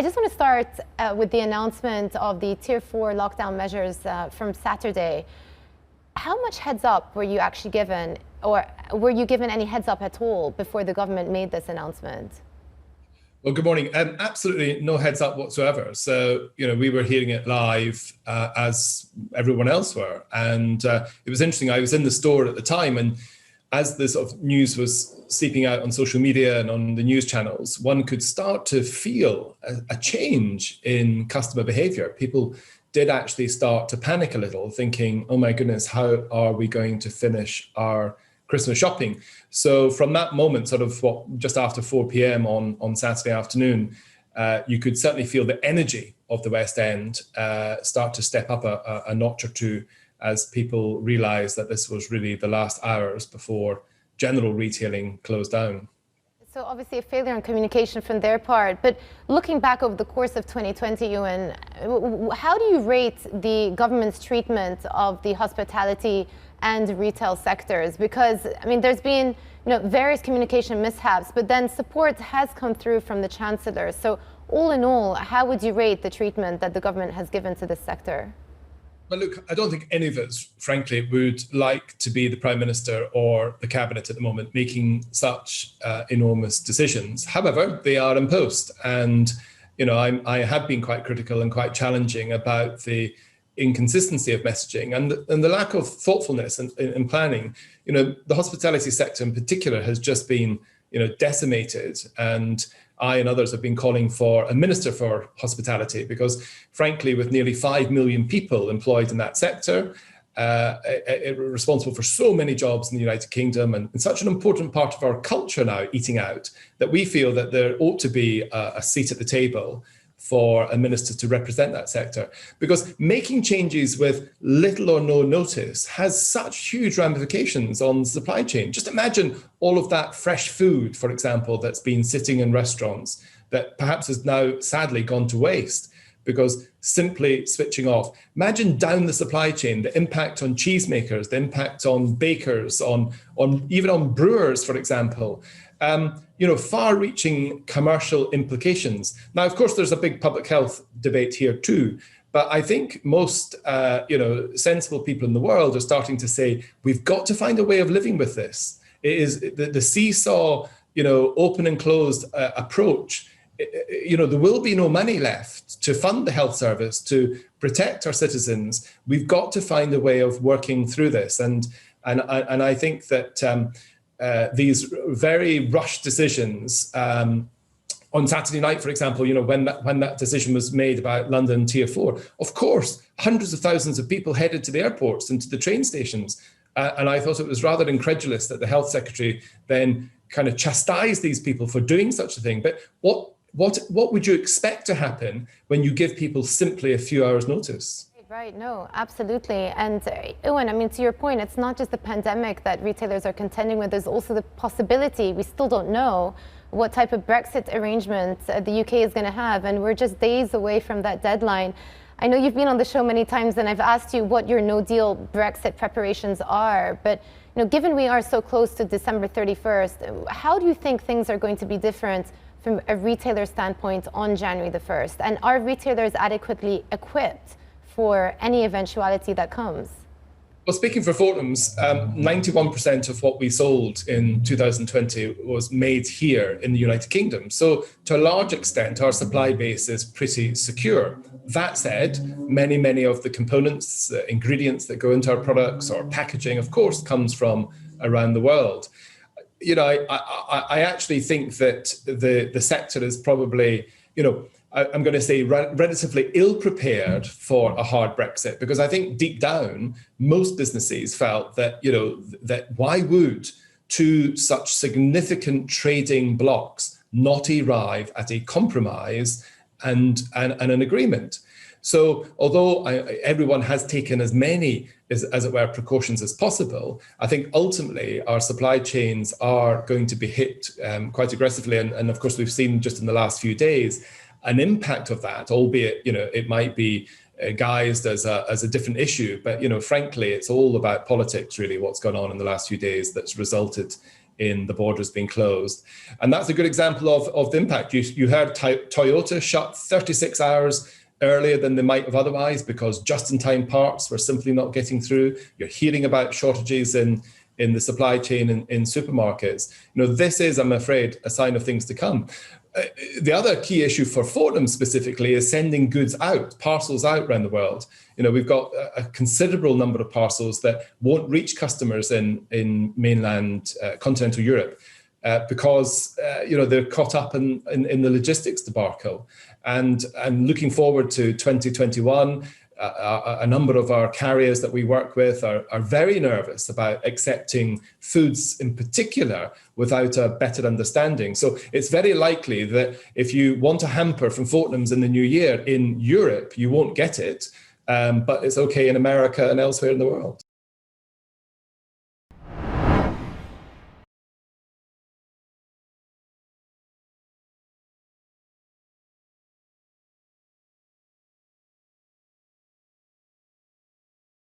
I just want to start with the announcement of the Tier 4 lockdown measures from Saturday. How much heads up were you actually given, or were you given any heads up at all before the government made this announcement? Well, good morning. Absolutely no heads up whatsoever. So, we were hearing it live as everyone else were. And it was interesting. I was in the store at the time, and as this sort of news was seeping out on social media and on the news channels, one could start to feel a change in customer behavior. People did actually start to panic a little, thinking, oh my goodness, how are we going to finish our Christmas shopping? So from that moment, sort of just after 4 p.m. on Saturday afternoon, you could certainly feel the energy of the West End start to step up a notch or two as people realised that this was really the last hours before general retailing closed down. So obviously a failure in communication from their part, but looking back over the course of 2020, Ewan, how do you rate the government's treatment of the hospitality and retail sectors? Because, I mean, there's been various communication mishaps, but then support has come through from the Chancellor. So all in all, how would you rate the treatment that the government has given to this sector? Well, look, I don't think any of us, frankly, would like to be the Prime Minister or the Cabinet at the moment making such enormous decisions. However, they are imposed. And, I have been quite critical and quite challenging about the inconsistency of messaging and the lack of thoughtfulness in planning. The hospitality sector in particular has just been, decimated. And I and others have been calling for a minister for hospitality because, frankly, with nearly 5 million people employed in that sector, responsible for so many jobs in the United Kingdom and such an important part of our culture now, eating out, that we feel that there ought to be a seat at the table for a minister to represent that sector, because making changes with little or no notice has such huge ramifications on the supply chain. Just imagine all of that fresh food, for example, that's been sitting in restaurants that perhaps has now sadly gone to waste because simply switching off. Imagine down the supply chain, the impact on cheesemakers, the impact on bakers, even on brewers, for example. Far-reaching commercial implications. Now, of course, there's a big public health debate here too, but I think most, sensible people in the world are starting to say, we've got to find a way of living with this. It is the seesaw, open and closed approach. There will be no money left to fund the health service, to protect our citizens. We've got to find a way of working through this. And I think that these very rushed decisions on Saturday night, for example, when that decision was made about London Tier 4, of course, hundreds of thousands of people headed to the airports and to the train stations. And I thought it was rather incredulous that the Health Secretary then kind of chastised these people for doing such a thing. But what would you expect to happen when you give people simply a few hours' notice? Right, no, absolutely. And Ewan, I mean, to your point, it's not just the pandemic that retailers are contending with. There's also the possibility, we still don't know what type of Brexit arrangement the UK is going to have. And we're just days away from that deadline. I know you've been on the show many times and I've asked you what your no-deal Brexit preparations are. But given we are so close to December 31st, how do you think things are going to be different from a retailer standpoint on January the 1st? And are retailers adequately equipped for any eventuality that comes? Well, speaking for Fortnum's, 91% of what we sold in 2020 was made here in the United Kingdom. So to a large extent, our supply base is pretty secure. That said, many of the components, ingredients that go into our products or packaging, of course, comes from around the world. I actually think that the sector is probably, I'm going to say relatively ill-prepared for a hard Brexit, because I think deep down, most businesses felt that, that why would two such significant trading blocs not arrive at a compromise and an agreement? So although everyone has taken as many, as it were, precautions as possible, I think ultimately our supply chains are going to be hit quite aggressively. And of course, we've seen just in the last few days an impact of that, albeit, it might be guised as a different issue. But, frankly, it's all about politics, really, what's gone on in the last few days that's resulted in the borders being closed. And that's a good example of the impact. You heard Toyota shut 36 hours earlier than they might have otherwise because just-in-time parts were simply not getting through. You're hearing about shortages in the supply chain in supermarkets. This is, I'm afraid, a sign of things to come. The other key issue for Fortnum specifically is sending goods out, parcels out around the world. We've got a considerable number of parcels that won't reach customers in mainland continental Europe because they're caught up in the logistics debacle. And looking forward to 2021, a number of our carriers that we work with are very nervous about accepting foods in particular without a better understanding. So it's very likely that if you want a hamper from Fortnum's in the new year in Europe, you won't get it, but it's okay in America and elsewhere in the world.